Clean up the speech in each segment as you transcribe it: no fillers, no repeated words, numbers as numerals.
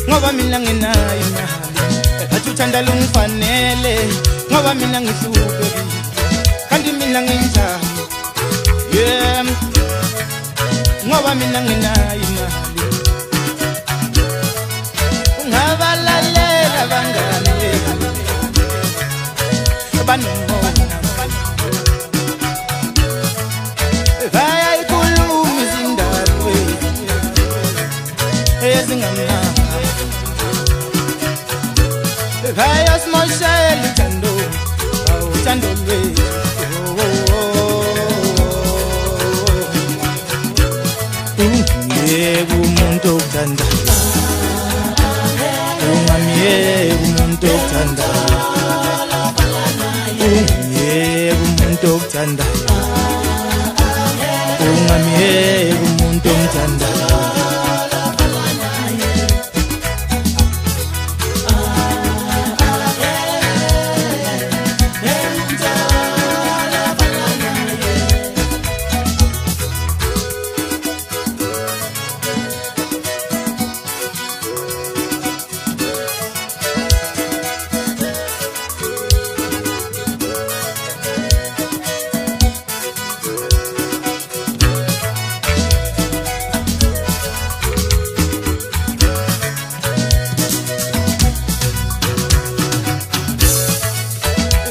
ngoba mina nginayo imali athi uthanda lungifanele ngoba mina ngihluphe kanti mina nginjani yeah ngoba mina nginayo imali ungabalalela bangani banongona bayayikhuluma izindaba ezingamnandi bayasimoshela uthando uthando lwethu ungiyeke umuntu okuthandayo ungamyeke umuntu okuthandayo ungiyeke umuntu okuthandayo ungamyeke umuntu omthandayo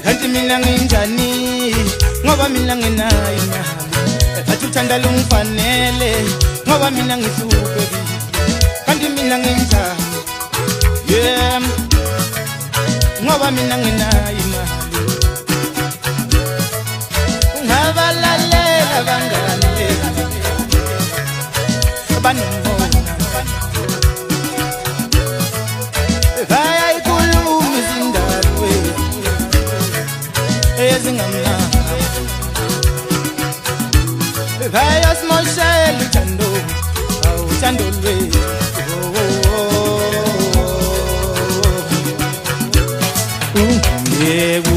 kanti mina nginjani ngoba mina nginayo imali athi uthanda lungifanele ngoba mina ngihluphe kanti mina nginjani yeah ngoba mina nginayo imali ungabalalela bangani banongona bayayikhuluma izindaba ezingamnandi bayasimoshela uthando uthando lwethu ungiyeke